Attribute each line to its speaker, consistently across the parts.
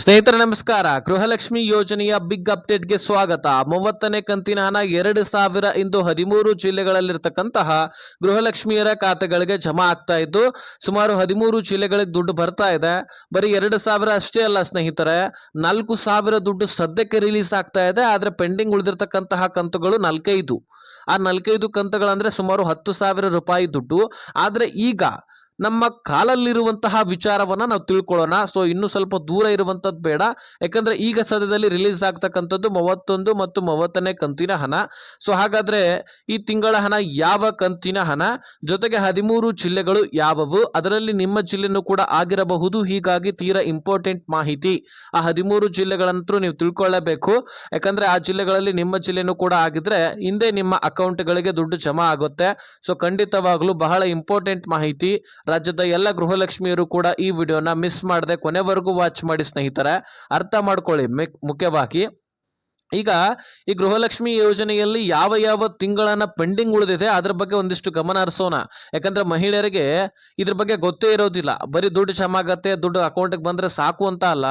Speaker 1: ಸ್ನೇಹಿತರೆ ನಮಸ್ಕಾರ. ಗೃಹಲಕ್ಷ್ಮಿ ಯೋಜನೆಯ ಬಿಗ್ ಅಪ್ಡೇಟ್ಗೆ ಸ್ವಾಗತ. 30ನೇ ಕಂತಿನ ಹಣ 2,000 ಇಂದು 13 ಜಿಲ್ಲೆಗಳಲ್ಲಿರ್ತಕ್ಕಂತಹ ಗೃಹಲಕ್ಷ್ಮಿಯರ ಖಾತೆಗಳಿಗೆ ಜಮಾ ಆಗ್ತಾ ಇದ್ದು ಸುಮಾರು 13 ಜಿಲ್ಲೆಗಳಿಗೆ ದುಡ್ಡು ಬರ್ತಾ ಇದೆ. ಬರೀ 2,000 ಅಷ್ಟೇ ಅಲ್ಲ ಸ್ನೇಹಿತರೆ, 4,000 ದುಡ್ಡು ಸದ್ಯಕ್ಕೆ ರಿಲೀಸ್ ಆಗ್ತಾ ಇದೆ. ಆದ್ರೆ ಪೆಂಡಿಂಗ್ ಉಳಿದಿರ್ತಕ್ಕಂತಹ ಕಂತುಗಳು 4-5. ಆ 4-5 ಕಂತುಗಳಂದ್ರೆ ಸುಮಾರು 10,000 ರೂಪಾಯಿ ದುಡ್ಡು. ಆದ್ರೆ ಈಗ ನಮ್ಮ ಕಾಲಲ್ಲಿರುವಂತಹ ವಿಚಾರವನ್ನ ನಾವು ತಿಳ್ಕೊಳ್ಳೋಣ. ಸೊ ಇನ್ನು ಸ್ವಲ್ಪ ದೂರ ಇರುವಂತದ್ದು ಬೇಡ, ಯಾಕಂದ್ರೆ ಈಗ ಸದ್ಯದಲ್ಲಿ ರಿಲೀಸ್ ಆಗ್ತಕ್ಕಂಥದ್ದು 31 ಮತ್ತು 30ನೇ ಕಂತಿನ ಹಣ. ಸೊ ಹಾಗಾದ್ರೆ ಈ ತಿಂಗಳ ಹಣ ಯಾವ ಕಂತಿನ ಹಣ, ಜೊತೆಗೆ 13 ಜಿಲ್ಲೆಗಳು ಯಾವುವು, ಅದರಲ್ಲಿ ನಿಮ್ಮ ಜಿಲ್ಲೆನೂ ಕೂಡ ಆಗಿರಬಹುದು. ಹೀಗಾಗಿ ತೀರಾ ಇಂಪಾರ್ಟೆಂಟ್ ಮಾಹಿತಿ. ಆ 13 ಜಿಲ್ಲೆಗಳಂತೂ ನೀವು ತಿಳ್ಕೊಳ್ಳೇಬೇಕು, ಯಾಕಂದ್ರೆ ಆ ಜಿಲ್ಲೆಗಳಲ್ಲಿ ನಿಮ್ಮ ಜಿಲ್ಲೆನೂ ಕೂಡ ಆಗಿದ್ರೆ ಹಿಂದೆ ನಿಮ್ಮ ಅಕೌಂಟ್ಗಳಿಗೆ ದುಡ್ಡು ಜಮಾ ಆಗುತ್ತೆ. ಸೊ ಖಂಡಿತವಾಗ್ಲೂ ಬಹಳ ಇಂಪಾರ್ಟೆಂಟ್ ಮಾಹಿತಿ. ರಾಜ್ಯದ ಎಲ್ಲ ಗೃಹಲಕ್ಷ್ಮಿಯರು ಕೂಡ ಈ ವಿಡಿಯೋನ ಮಿಸ್ ಮಾಡದೆ ಕೊನೆವರೆಗೂ ವಾಚ್ ಮಾಡಿ ಸ್ನೇಹಿತರೆ, ಅರ್ಥ ಮಾಡ್ಕೊಳ್ಳಿ. ಮುಖ್ಯವಾಗಿ ಈಗ ಈ ಗೃಹಲಕ್ಷ್ಮಿ ಯೋಜನೆಯಲ್ಲಿ ಯಾವ ಯಾವ ತಿಂಗಳನ್ನ ಪೆಂಡಿಂಗ್ ಉಳಿದಿದೆ ಅದ್ರ ಬಗ್ಗೆ ಒಂದಿಷ್ಟು ಗಮನ ಹರಿಸೋಣ. ಯಾಕಂದ್ರೆ ಮಹಿಳೆಯರಿಗೆ ಇದ್ರ ಬಗ್ಗೆ ಗೊತ್ತೇ ಇರೋದಿಲ್ಲ. ಬರೀ ದುಡ್ಡು ಜಮಾ ಆಗತ್ತೆ, ದುಡ್ಡು ಅಕೌಂಟ್ಗೆ ಬಂದ್ರೆ ಸಾಕು ಅಂತ ಅಲ್ಲ.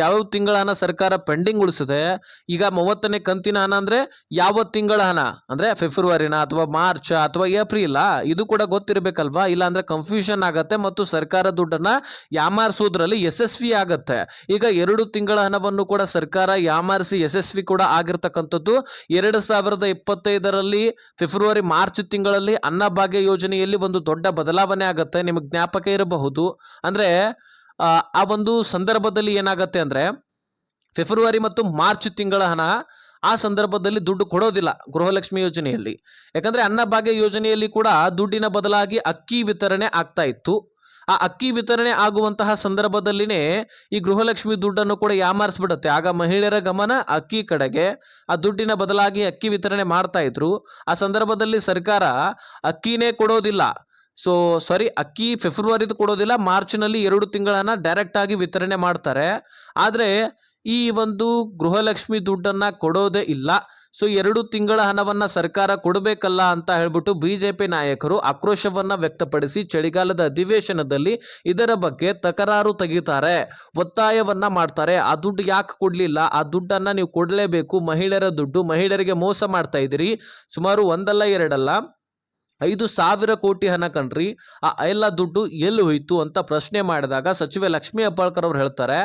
Speaker 1: ಯಾವ ತಿಂಗಳ ಸರ್ಕಾರ ಪೆಂಡಿಂಗ್ ಉಳಿಸಿದೆ, ಈಗ 30ನೇ ಕಂತಿನ ಹಣ ಅಂದ್ರೆ ಯಾವ ತಿಂಗಳ ಹಣ ಅಂದ್ರೆ ಫೆಬ್ರವರಿನ ಅಥವಾ ಮಾರ್ಚ್ ಅಥವಾ ಏಪ್ರಿಲ್, ಇದು ಕೂಡ ಗೊತ್ತಿರಬೇಕಲ್ವಾ. ಇಲ್ಲ ಅಂದ್ರೆ ಕನ್ಫ್ಯೂಷನ್ ಆಗತ್ತೆ ಮತ್ತು ಸರ್ಕಾರ ದುಡ್ಡನ್ನ ಯಾಮಾರಿಸೋದ್ರಲ್ಲಿ ಯಶಸ್ವಿ ಆಗತ್ತೆ. ಈಗ 2 ತಿಂಗಳ ಹಣವನ್ನು ಕೂಡ ಸರ್ಕಾರ ಯಾಮಾರಿಸಿ ಯಶಸ್ವಿ ಕೂಡ ಆಗಿರ್ತಕ್ಕಂಥದ್ದು. 2025ರಲ್ಲಿ ಫೆಬ್ರವರಿ ಮಾರ್ಚ್ ತಿಂಗಳಲ್ಲಿ ಅನ್ನಭಾಗ್ಯ ಯೋಜನೆಯಲ್ಲಿ ಒಂದು ದೊಡ್ಡ ಬದಲಾವಣೆ ಆಗತ್ತೆ. ನಿಮಗೆ ಜ್ಞಾಪಕ ಇರಬಹುದು. ಅಂದ್ರೆ ಆ ಒಂದು ಸಂದರ್ಭದಲ್ಲಿ ಏನಾಗತ್ತೆ ಅಂದ್ರೆ ಫೆಬ್ರವರಿ ಮತ್ತು ಮಾರ್ಚ್ ತಿಂಗಳ ಹಣ ಆ ಸಂದರ್ಭದಲ್ಲಿ ದುಡ್ಡು ಕೊಡೋದಿಲ್ಲ ಗೃಹಲಕ್ಷ್ಮಿ ಯೋಜನೆಯಲ್ಲಿ. ಯಾಕಂದ್ರೆ ಅನ್ನಭಾಗ್ಯ ಯೋಜನೆಯಲ್ಲಿ ಕೂಡ ದುಡ್ಡಿನ ಬದಲಾಗಿ ಅಕ್ಕಿ ವಿತರಣೆ ಆಗ್ತಾ ಇತ್ತು. ಆ ಅಕ್ಕಿ ವಿತರಣೆ ಆಗುವಂತಹ ಸಂದರ್ಭದಲ್ಲಿನೇ ಈ ಗೃಹಲಕ್ಷ್ಮಿ ದುಡ್ಡನ್ನು ಕೂಡ ಯಾಮಾರಿಸ್ಬಿಡುತ್ತೆ. ಆಗ ಮಹಿಳೆಯರ ಗಮನ ಅಕ್ಕಿ ಕಡೆಗೆ, ಆ ದುಡ್ಡಿನ ಬದಲಾಗಿ ಅಕ್ಕಿ ವಿತರಣೆ ಮಾಡ್ತಾ ಇದ್ರು. ಆ ಸಂದರ್ಭದಲ್ಲಿ ಸರ್ಕಾರ ಅಕ್ಕಿನೇ ಕೊಡೋದಿಲ್ಲ. ಅಕ್ಕಿ ಫೆಬ್ರವರಿದು ಕೊಡೋದಿಲ್ಲ, ಮಾರ್ಚ್ನಲ್ಲಿ 2 ತಿಂಗಳನ್ನ ಡೈರೆಕ್ಟ್ ಆಗಿ ವಿತರಣೆ ಮಾಡ್ತಾರೆ. ಆದ್ರೆ ಈ ಒಂದು ಗೃಹಲಕ್ಷ್ಮಿ ದುಡ್ಡನ್ನ ಕೊಡೋದೇ ಇಲ್ಲ. 2 ತಿಂಗಳ ಹಣವನ್ನ ಸರ್ಕಾರ ಕೊಡಬೇಕಲ್ಲ ಅಂತ ಹೇಳ್ಬಿಟ್ಟು ಬಿಜೆಪಿ ನಾಯಕರು ಆಕ್ರೋಶವನ್ನ ವ್ಯಕ್ತಪಡಿಸಿ ಚಳಿಗಾಲದ ಅಧಿವೇಶನದಲ್ಲಿ ಇದರ ಬಗ್ಗೆ ತಕರಾರು ತೆಗಿತಾರೆ, ಒತ್ತಾಯವನ್ನ ಮಾಡ್ತಾರೆ. ಆ ದುಡ್ಡು ಯಾಕೆ ಕೊಡ್ಲಿಲ್ಲ, ಆ ದುಡ್ಡನ್ನ ನೀವು ಕೊಡ್ಲೇಬೇಕು, ಮಹಿಳೆಯರ ದುಡ್ಡು, ಮಹಿಳೆಯರಿಗೆ ಮೋಸ ಮಾಡ್ತಾ ಇದ್ದೀರಿ. ಸುಮಾರು ಒಂದಲ್ಲ ಎರಡಲ್ಲ 5,000 ಕೋಟಿ ಹಣ ಕಣ್ರಿ, ಆ ಎಲ್ಲ ದುಡ್ಡು ಎಲ್ಲಿ ಹೋಯ್ತು ಅಂತ ಪ್ರಶ್ನೆ ಮಾಡಿದಾಗ ಸಚಿವೆ ಲಕ್ಷ್ಮೀ ಹೆಬ್ಬಾಳ್ಕರ್ ಅವರು ಹೇಳ್ತಾರೆ,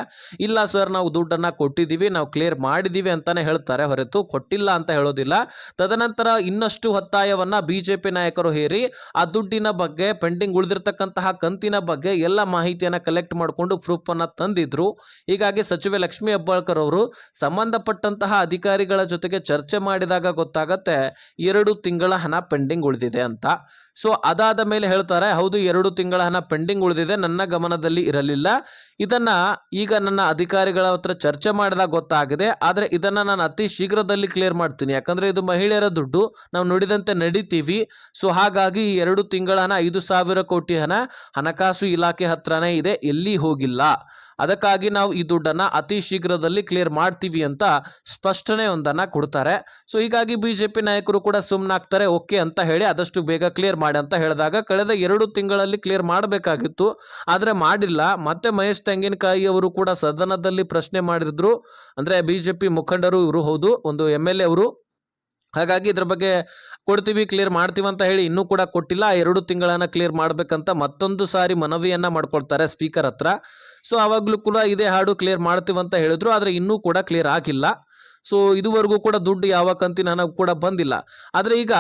Speaker 1: ಇಲ್ಲ ಸರ್, ನಾವು ದುಡ್ಡನ್ನ ಕೊಟ್ಟಿದ್ದೀವಿ, ನಾವು ಕ್ಲಿಯರ್ ಮಾಡಿದ್ದೀವಿ ಅಂತಾನೆ ಹೇಳ್ತಾರೆ, ಹೊರತು ಕೊಟ್ಟಿಲ್ಲ ಅಂತ ಹೇಳೋದಿಲ್ಲ. ತದನಂತರ ಇನ್ನಷ್ಟು ಒತ್ತಾಯವನ್ನ ಬಿಜೆಪಿ ನಾಯಕರು ಹೇರಿ ಆ ದುಡ್ಡಿನ ಬಗ್ಗೆ, ಪೆಂಡಿಂಗ್ ಉಳಿದಿರ್ತಕ್ಕಂತಹ ಕಂತಿನ ಬಗ್ಗೆ ಎಲ್ಲ ಮಾಹಿತಿಯನ್ನ ಕಲೆಕ್ಟ್ ಮಾಡಿಕೊಂಡು ಪ್ರೂಫ್ ಅನ್ನ ತಂದಿದ್ರು. ಹೀಗಾಗಿ ಸಚಿವೆ ಲಕ್ಷ್ಮೀ ಹೆಬ್ಬಾಳ್ಕರ್ ಅವರು ಸಂಬಂಧಪಟ್ಟಂತಹ ಅಧಿಕಾರಿಗಳ ಜೊತೆಗೆ ಚರ್ಚೆ ಮಾಡಿದಾಗ ಗೊತ್ತಾಗತ್ತೆ 2 ತಿಂಗಳ ಹಣ ಪೆಂಡಿಂಗ್ ಉಳಿದಿದೆ ಅಂತ. ಅದಾದ ಮೇಲೆ ಹೇಳ್ತಾರೆ, ಹೌದು 2 ತಿಂಗಳ ಹಣ ಪೆಂಡಿಂಗ್ ಉಳಿದಿದೆ, ನನ್ನ ಗಮನದಲ್ಲಿ ಇರಲಿಲ್ಲ. ಇದನ್ನ ಈಗ ನನ್ನ ಅಧಿಕಾರಿಗಳ ಹತ್ರ ಚರ್ಚೆ ಮಾಡಿದಾಗ ಗೊತ್ತಾಗಿದೆ. ಆದ್ರೆ ಇದನ್ನ ನಾನು ಅತಿ ಶೀಘ್ರದಲ್ಲಿ ಕ್ಲಿಯರ್ ಮಾಡ್ತೀನಿ, ಯಾಕಂದ್ರೆ ಇದು ಮಹಿಳೆಯರ ದುಡ್ಡು, ನಾವು ನುಡಿದಂತೆ ನಡೀತೀವಿ. ಹಾಗಾಗಿ 2 ತಿಂಗಳ ಹಣ 5,000 ಕೋಟಿ ಹಣ ಹಣಕಾಸು ಇಲಾಖೆ ಹತ್ರನೇ ಇದೆ, ಎಲ್ಲಿ ಹೋಗಿಲ್ಲ. ಅದಕ್ಕಾಗಿ ನಾವು ಈ ದುಡ್ಡನ್ನ ಅತಿ ಶೀಘ್ರದಲ್ಲಿ ಕ್ಲಿಯರ್ ಮಾಡ್ತೀವಿ ಅಂತ ಸ್ಪಷ್ಟನೆ ಒಂದನ್ನ ಕೊಡ್ತಾರೆ. ಹೀಗಾಗಿ ಬಿಜೆಪಿ ನಾಯಕರು ಕೂಡ ಸುಮ್ಮನಾಗ್ತಾರೆ, ಓಕೆ ಅಂತ ಹೇಳಿ ಆದಷ್ಟು ಬೇಗ ಕ್ಲಿಯರ್ ಮಾಡಿ ಅಂತ ಹೇಳಿದಾಗ ಕಳೆದ 2 ತಿಂಗಳಲ್ಲಿ ಕ್ಲಿಯರ್ ಮಾಡಬೇಕಾಗಿತ್ತು, ಆದ್ರೆ ಮಾಡಿಲ್ಲ. ಮತ್ತೆ ಮಹೇಶ್ ತೆಂಗಿನಕಾಯಿ ಅವರು ಕೂಡ ಸದನದಲ್ಲಿ ಪ್ರಶ್ನೆ ಮಾಡಿದ್ರು. ಅಂದ್ರೆ ಬಿಜೆಪಿ ಮುಖಂಡರು ಇವರು, ಹೌದು, ಒಂದು MLA ಅವರು. ಹಾಗಾಗಿ ಇದ್ರ ಬಗ್ಗೆ ಕೊಡ್ತೀವಿ, ಕ್ಲಿಯರ್ ಮಾಡ್ತೀವಿ ಅಂತ ಹೇಳಿ ಇನ್ನೂ ಕೂಡ ಕೊಟ್ಟಿಲ್ಲ. 2 ತಿಂಗಳನ್ನ ಕ್ಲಿಯರ್ ಮಾಡ್ಬೇಕಂತ ಮತ್ತೊಂದು ಸಾರಿ ಮನವಿಯನ್ನ ಮಾಡ್ಕೊಳ್ತಾರೆ ಸ್ಪೀಕರ್ ಹತ್ರ. ಅವಾಗ್ಲೂ ಕೂಡ ಇದೇ ಹಾಡು ಕ್ಲಿಯರ್ ಮಾಡ್ತೀವಿ ಅಂತ ಹೇಳಿದ್ರು, ಆದ್ರೆ ಇನ್ನೂ ಕೂಡ ಕ್ಲಿಯರ್ ಆಗಿಲ್ಲ. ಇದುವರೆಗೂ ಕೂಡ ದುಡ್ಡು ಯಾವ ಕಂತಿನ ಹಣ ಕೂಡ ಬಂದಿಲ್ಲ. ಆದ್ರೆ ಈಗ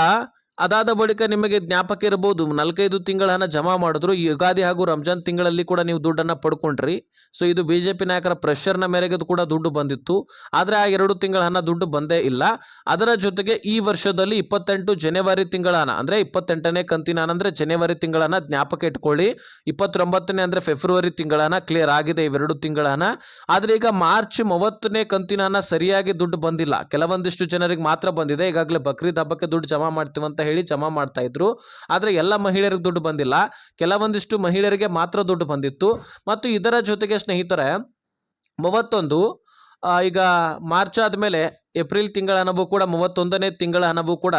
Speaker 1: ಅದಾದ ಬಳಿಕ ನಿಮಗೆ ಜ್ಞಾಪಕ ಇರಬಹುದು, 4-5 ತಿಂಗಳ ಹಣ ಜಮಾ ಮಾಡಿದ್ರು. ಯುಗಾದಿ ಹಾಗೂ ರಂಜಾನ್ ತಿಂಗಳಲ್ಲಿ ಕೂಡ ನೀವು ದುಡ್ಡನ್ನ ಪಡ್ಕೊಂಡ್ರಿ. ಇದು ಬಿಜೆಪಿ ನಾಯಕರ ಪ್ರೆಷರ್ನ ಮೇರೆಗೆ ಕೂಡ ದುಡ್ಡು ಬಂದಿತ್ತು. ಆದ್ರೆ ಆ 2 ತಿಂಗಳ ಹಣ ದುಡ್ಡು ಬಂದೇ ಇಲ್ಲ. ಅದರ ಜೊತೆಗೆ ಈ ವರ್ಷದಲ್ಲಿ 28 ಜನವರಿ ತಿಂಗಳ ಹಣ ಅಂದ್ರೆ 28ನೇ ಕಂತಿನ ಹಣ ಅಂದ್ರೆ ಜನವರಿ ತಿಂಗಳ ಹಣ ಜ್ಞಾಪಕ ಇಟ್ಕೊಳ್ಳಿ. 29ನೇ ಅಂದ್ರೆ ಫೆಬ್ರವರಿ ತಿಂಗಳ ಹಣ ಕ್ಲಿಯರ್ ಆಗಿದೆ, ಇವೆರಡು ತಿಂಗಳ ಹಣ. ಆದ್ರೆ ಈಗ ಮಾರ್ಚ್ 30ನೇ ಕಂತಿನ ಹಣ ಸರಿಯಾಗಿ ದುಡ್ಡು ಬಂದಿಲ್ಲ, ಕೆಲವೊಂದಿಷ್ಟು ಜನರಿಗೆ ಮಾತ್ರ ಬಂದಿದೆ. ಈಗಾಗಲೇ ಬಕ್ರೀದ್ ಹಬ್ಬಕ್ಕೆ ದುಡ್ಡು ಜಮಾ ಮಾಡ್ತೀವಂತ ಹೇಳಿ ಜಮಾ ಮಾಡ್ತಾ ಇದ್ರು, ಆದ್ರೆ ಎಲ್ಲ ಮಹಿಳೆಯರಿಗೆ ದುಡ್ಡು ಬಂದಿಲ್ಲ, ಕೆಲವೊಂದಿಷ್ಟು ಮಹಿಳೆಯರಿಗೆ ಮಾತ್ರ ದುಡ್ಡು ಬಂದಿತ್ತು. ಮತ್ತು ಇದರ ಜೊತೆಗೆ ಸ್ನೇಹಿತರೆ 31 ಈಗ ಮಾರ್ಚ್ ಆದ್ಮೇಲೆ ಏಪ್ರಿಲ್ ತಿಂಗಳ ಹಣವು ಕೂಡ 31ನೇ ತಿಂಗಳ ಹಣವು ಕೂಡ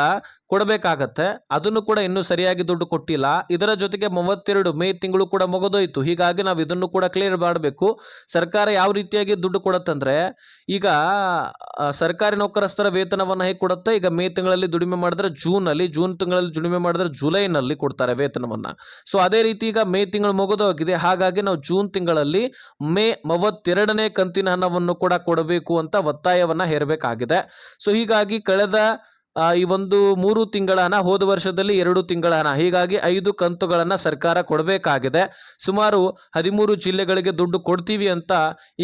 Speaker 1: ಕೊಡಬೇಕಾಗತ್ತೆ. ಅದನ್ನು ಕೂಡ ಇನ್ನೂ ಸರಿಯಾಗಿ ದುಡ್ಡು ಕೊಟ್ಟಿಲ್ಲ. ಇದರ ಜೊತೆಗೆ 32 ಮೇ ತಿಂಗಳು ಕೂಡ ಮುಗಿದೋಯ್ತು. ಹೀಗಾಗಿ ನಾವು ಇದನ್ನು ಕೂಡ ಕ್ಲಿಯರ್ ಮಾಡಬೇಕು. ಸರ್ಕಾರ ಯಾವ ರೀತಿಯಾಗಿ ದುಡ್ಡು ಕೊಡುತ್ತಂದ್ರೆ, ಈಗ ಸರ್ಕಾರಿ ನೌಕರಸ್ಥರ ವೇತನವನ್ನು ಹೇಗೆ ಕೊಡುತ್ತೆ, ಈಗ ಮೇ ತಿಂಗಳಲ್ಲಿ ದುಡಿಮೆ ಮಾಡಿದ್ರೆ ಜೂನ್ ತಿಂಗಳಲ್ಲಿ ದುಡಿಮೆ ಮಾಡಿದ್ರೆ ಜುಲೈನಲ್ಲಿ ಕೊಡ್ತಾರೆ ವೇತನವನ್ನ. ಸೊ ಅದೇ ರೀತಿ ಈಗ ಮೇ ತಿಂಗಳು ಮುಗಿದೋಗಿದೆ. ಹಾಗಾಗಿ ನಾವು ಜೂನ್ ತಿಂಗಳಲ್ಲಿ ಮೇ 32ನೇ ಕಂತಿನ ಹಣವನ್ನು ಕೂಡ ಕೊಡಬೇಕು ಅಂತ ಒತ್ತಾಯವನ್ನ ಹೇರಬೇಕಾಗಿದೆ. ಸೊ ಹೀಗಾಗಿ ಕಳೆದ ಈ ಒಂದು 3 ತಿಂಗಳ ಹಣ, ಹೋದ ವರ್ಷದಲ್ಲಿ 2 ತಿಂಗಳ ಹಣ, ಹೀಗಾಗಿ 5 ಕಂತುಗಳನ್ನ ಸರ್ಕಾರ ಕೊಡಬೇಕಾಗಿದೆ. ಸುಮಾರು 13 ಜಿಲ್ಲೆಗಳಿಗೆ ದುಡ್ಡು ಕೊಡ್ತೀವಿ ಅಂತ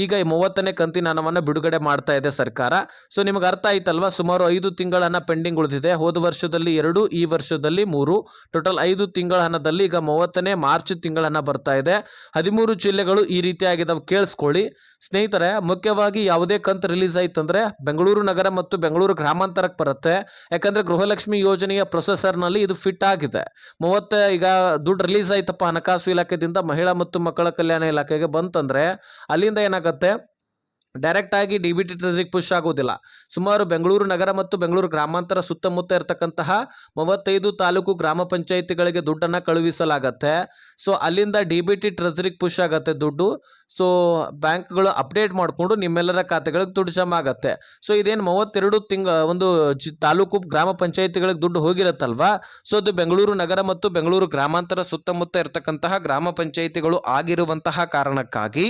Speaker 1: ಈಗ 30ನೇ ಕಂತಿನ ಹಣವನ್ನ ಬಿಡುಗಡೆ ಮಾಡ್ತಾ ಇದೆ ಸರ್ಕಾರ. ಸೊ ನಿಮಗೆ ಅರ್ಥ ಆಯ್ತಲ್ವಾ, ಸುಮಾರು 5 ತಿಂಗಳ ಹಣ ಪೆಂಡಿಂಗ್ ಉಳಿದಿದೆ. ಹೋದ ವರ್ಷದಲ್ಲಿ 2, ಈ ವರ್ಷದಲ್ಲಿ 3, ಟೋಟಲ್ 5 ತಿಂಗಳ ಹಣದಲ್ಲಿ ಈಗ 30ನೇ ಮಾರ್ಚ್ ತಿಂಗಳ ಹಣ ಬರ್ತಾ ಇದೆ. 13 ಜಿಲ್ಲೆಗಳು ಈ ರೀತಿಯಾಗಿದ್ದಾವೆ, ಕೇಳಿಸ್ಕೊಳ್ಳಿ ಸ್ನೇಹಿತರೆ. ಮುಖ್ಯವಾಗಿ ಯಾವುದೇ ಕಂತು ರಿಲೀಸ್ ಆಯ್ತಂದ್ರೆ ಬೆಂಗಳೂರು ನಗರ ಮತ್ತು ಬೆಂಗಳೂರು ಗ್ರಾಮಾಂತರಕ್ಕೆ ಬರುತ್ತೆ. ಯಾಕಂದ್ರೆ ಗೃಹಲಕ್ಷ್ಮಿ ಯೋಜನೆಯ ಪ್ರೊಸೆಸರ್ನಲ್ಲಿ ಇದು ಫಿಟ್ ಆಗಿದೆ. ಈಗ ದುಡ್ಡು ರಿಲೀಸ್ ಆಯ್ತಪ್ಪ ಹಣಕಾಸು ಇಲಾಖೆದಿಂದ ಮಹಿಳಾ ಮತ್ತು ಮಕ್ಕಳ ಕಲ್ಯಾಣ ಇಲಾಖೆಗೆ ಬಂತಂದ್ರೆ ಅಲ್ಲಿಂದ ಏನಾಗುತ್ತೆ, ಡೈರೆಕ್ಟ್ ಆಗಿ ಡಿ.ಬಿ.ಟಿ ಟ್ರೆಜರಿಗೆ ಪುಷ್ ಆಗೋದಿಲ್ಲ. ಸುಮಾರು ಬೆಂಗಳೂರು ನಗರ ಮತ್ತು ಬೆಂಗಳೂರು ಗ್ರಾಮಾಂತರ ಸುತ್ತಮುತ್ತ ಇರತಕ್ಕಂತಹ 35 ತಾಲೂಕು ಗ್ರಾಮ ಪಂಚಾಯಿತಿಗಳಿಗೆ ದುಡ್ಡನ್ನು ಕಳುಹಿಸಲಾಗತ್ತೆ. ಸೊ ಅಲ್ಲಿಂದ ಡಿ.ಬಿ.ಟಿ ಟ್ರೆಜರಿಗೆ ಪುಷ್ ಆಗತ್ತೆ ದುಡ್ಡು. ಸೊ ಬ್ಯಾಂಕ್ಗಳು ಅಪ್ಡೇಟ್ ಮಾಡಿಕೊಂಡು ನಿಮ್ಮೆಲ್ಲರ ಖಾತೆಗಳಿಗೆ ದುಡ್ಡು ಜಮಾ ಆಗತ್ತೆ. ಸೊ ಇದೇನು 32 ಒಂದು ತಾಲೂಕು ಗ್ರಾಮ ಪಂಚಾಯಿತಿಗಳಿಗೆ ದುಡ್ಡು ಹೋಗಿರತ್ತಲ್ವಾ, ಸೊ ಅದು ಬೆಂಗಳೂರು ನಗರ ಮತ್ತು ಬೆಂಗಳೂರು ಗ್ರಾಮಾಂತರ ಸುತ್ತಮುತ್ತ ಇರತಕ್ಕಂತಹ ಗ್ರಾಮ ಪಂಚಾಯಿತಿಗಳು ಆಗಿರುವಂತಹ ಕಾರಣಕ್ಕಾಗಿ,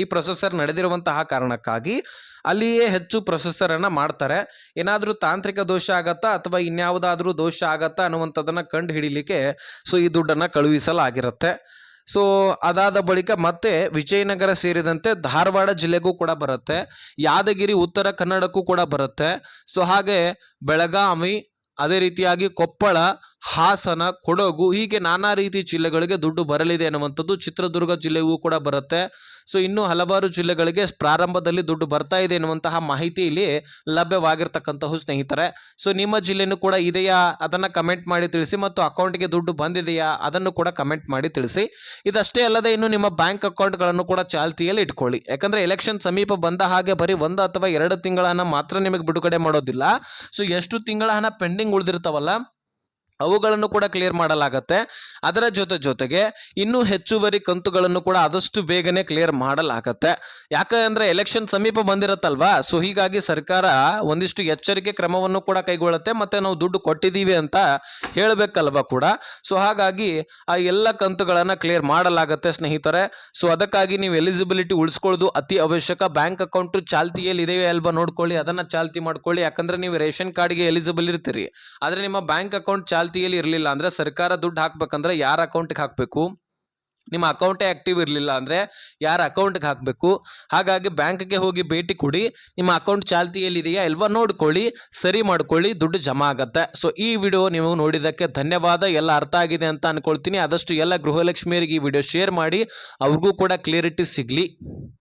Speaker 1: ಈ ಪ್ರೊಸೆಸರ್ ನಡೆದಿರುವಂತಹ ಕಾರಣಕ್ಕಾಗಿ ಅಲ್ಲಿಯೇ ಹೆಚ್ಚು ಪ್ರೊಸೆಸರ್ ಅನ್ನ ಮಾಡ್ತಾರೆ. ಏನಾದರೂ ತಾಂತ್ರಿಕ ದೋಷ ಆಗತ್ತಾ ಅಥವಾ ಇನ್ಯಾವುದಾದ್ರೂ ದೋಷ ಆಗತ್ತಾ ಅನ್ನುವಂಥದ್ದನ್ನ ಕಂಡು ಹಿಡಿಲಿಕ್ಕೆ ಸೊ ಈ ದುಡ್ಡನ್ನ ಕಳುಹಿಸಲಾಗಿರುತ್ತೆ. ಸೊ ಅದಾದ ಬಳಿಕ ಮತ್ತೆ ವಿಜಯನಗರ ಸೇರಿದಂತೆ ಧಾರವಾಡ ಜಿಲ್ಲೆಗೂ ಕೂಡ ಬರುತ್ತೆ, ಯಾದಗಿರಿ ಉತ್ತರ ಕನ್ನಡಕ್ಕೂ ಕೂಡ ಬರುತ್ತೆ. ಸೊ ಹಾಗೆ ಬೆಳಗಾವಿ, ಅದೇ ರೀತಿಯಾಗಿ ಕೊಪ್ಪಳ, ಹಾಸನ, ಕೊಡಗು, ಹೀಗೆ ನಾನಾ ರೀತಿ ಜಿಲ್ಲೆಗಳಿಗೆ ದುಡ್ಡು ಬರಲಿದೆ ಅನ್ನುವಂಥದ್ದು. ಚಿತ್ರದುರ್ಗ ಜಿಲ್ಲೆಗೂ ಕೂಡ ಬರುತ್ತೆ. ಸೊ ಇನ್ನೂ ಹಲವಾರು ಜಿಲ್ಲೆಗಳಿಗೆ ಪ್ರಾರಂಭದಲ್ಲಿ ದುಡ್ಡು ಬರ್ತಾ ಇದೆ ಎನ್ನುವಂತಹ ಮಾಹಿತಿ ಇಲ್ಲಿ ಲಭ್ಯವಾಗಿರ್ತಕ್ಕಂತಹ ಸ್ನೇಹಿತರೆ. ಸೊ ನಿಮ್ಮ ಜಿಲ್ಲೆನೂ ಕೂಡ ಇದೆಯಾ ಅದನ್ನು ಕಮೆಂಟ್ ಮಾಡಿ ತಿಳಿಸಿ, ಮತ್ತು ಅಕೌಂಟ್ಗೆ ದುಡ್ಡು ಬಂದಿದೆಯಾ ಅದನ್ನು ಕೂಡ ಕಮೆಂಟ್ ಮಾಡಿ ತಿಳಿಸಿ. ಇದಷ್ಟೇ ಅಲ್ಲದೆ ಇನ್ನು ನಿಮ್ಮ ಬ್ಯಾಂಕ್ ಅಕೌಂಟ್ಗಳನ್ನು ಕೂಡ ಚಾಲ್ತಿಯಲ್ಲಿ ಇಟ್ಕೊಳ್ಳಿ. ಯಾಕಂದ್ರೆ ಎಲೆಕ್ಷನ್ ಸಮೀಪ ಬಂದ ಹಾಗೆ ಬರೀ 1 ಅಥವಾ 2 ತಿಂಗಳ ಹಣ ಮಾತ್ರ ನಿಮಗೆ ಬಿಡುಗಡೆ ಮಾಡೋದಿಲ್ಲ. ಸೊ ಎಷ್ಟು ತಿಂಗಳ ಹಣ ಪೆಂಡಿಂಗ್ ಉಳಿದಿರ್ತಾವಲ್ಲ ಅವುಗಳನ್ನು ಕೂಡ ಕ್ಲಿಯರ್ ಮಾಡಲಾಗತ್ತೆ. ಅದರ ಜೊತೆಗೆ ಇನ್ನೂ ಹೆಚ್ಚುವರಿ ಕಂತುಗಳನ್ನು ಕೂಡ ಆದಷ್ಟು ಬೇಗನೆ ಕ್ಲಿಯರ್ ಮಾಡಲಾಗತ್ತೆ. ಯಾಕಂದ್ರೆ ಎಲೆಕ್ಷನ್ ಸಮೀಪ ಬಂದಿರತ್ತಲ್ವಾ, ಸೊ ಹೀಗಾಗಿ ಸರ್ಕಾರ ಒಂದಿಷ್ಟು ಎಚ್ಚರಿಕೆ ಕ್ರಮವನ್ನು ಕೂಡ ಕೈಗೊಳ್ಳುತ್ತೆ, ಮತ್ತೆ ನಾವು ದುಡ್ಡು ಕೊಟ್ಟಿದ್ದೀವಿ ಅಂತ ಹೇಳಬೇಕಲ್ವಾ ಕೂಡ. ಸೊ ಹಾಗಾಗಿ ಆ ಎಲ್ಲ ಕಂತುಗಳನ್ನು ಕ್ಲಿಯರ್ ಮಾಡಲಾಗತ್ತೆ ಸ್ನೇಹಿತರೆ. ಸೊ ಅದಕ್ಕಾಗಿ ನೀವು ಎಲಿಜಿಬಿಲಿಟಿ ಉಳಿಸ್ಕೊಳ್ಳೋದು ಅತಿ ಅವಶ್ಯಕ. ಬ್ಯಾಂಕ್ ಅಕೌಂಟ್ ಚಾಲ್ತಿಯಲ್ಲಿ ಇದೆಯೋ ಅಲ್ವಾ ನೋಡ್ಕೊಳ್ಳಿ, ಅದನ್ನ ಚಾಲ್ತಿ ಮಾಡ್ಕೊಳ್ಳಿ. ಯಾಕಂದ್ರೆ ನೀವು ರೇಷನ್ ಕಾರ್ಡ್ಗೆ ಎಲಿಜಿಬಲ್ ಇರ್ತೀರಿ, ಆದ್ರೆ ನಿಮ್ಮ ಬ್ಯಾಂಕ್ ಅಕೌಂಟ್ ಚಾಲ್ತಿಯಲ್ಲಿ ಇರಲಿಲ್ಲ ಅಂದ್ರೆ ಸರ್ಕಾರ ದುಡ್ಡು ಹಾಕ್ಬೇಕಂದ್ರೆ ಯಾರ ಅಕೌಂಟ್ಗೆ ಹಾಕಬೇಕು, ನಿಮ್ಮ ಅಕೌಂಟೇ ಆಕ್ಟಿವ್ ಇರಲಿಲ್ಲ ಅಂದ್ರೆ ಯಾರ ಅಕೌಂಟ್ಗೆ ಹಾಕಬೇಕು. ಹಾಗಾಗಿ ಬ್ಯಾಂಕ್ಗೆ ಹೋಗಿ ಭೇಟಿ ಕೊಡಿ, ನಿಮ್ಮ ಅಕೌಂಟ್ ಚಾಲ್ತಿಯಲ್ಲಿದೆಯಾ ಇಲ್ವಾ ನೋಡ್ಕೊಳ್ಳಿ, ಸರಿ ಮಾಡ್ಕೊಳ್ಳಿ, ದುಡ್ಡು ಜಮಾ ಆಗತ್ತೆ. ಸೊ ಈ ವಿಡಿಯೋ ನೀವು ನೋಡಿದ್ದಕ್ಕೆ ಧನ್ಯವಾದ. ಎಲ್ಲ ಅರ್ಥ ಆಗಿದೆ ಅಂತ ಅನ್ಕೊಳ್ತೀನಿ. ಆದಷ್ಟು ಎಲ್ಲ ಗೃಹಲಕ್ಷ್ಮಿಯರಿಗೆ ಈ ವಿಡಿಯೋ ಶೇರ್ ಮಾಡಿ, ಅವ್ರಿಗೂ ಕೂಡ ಕ್ಲಿಯರಿಟಿ ಸಿಗ್ಲಿ.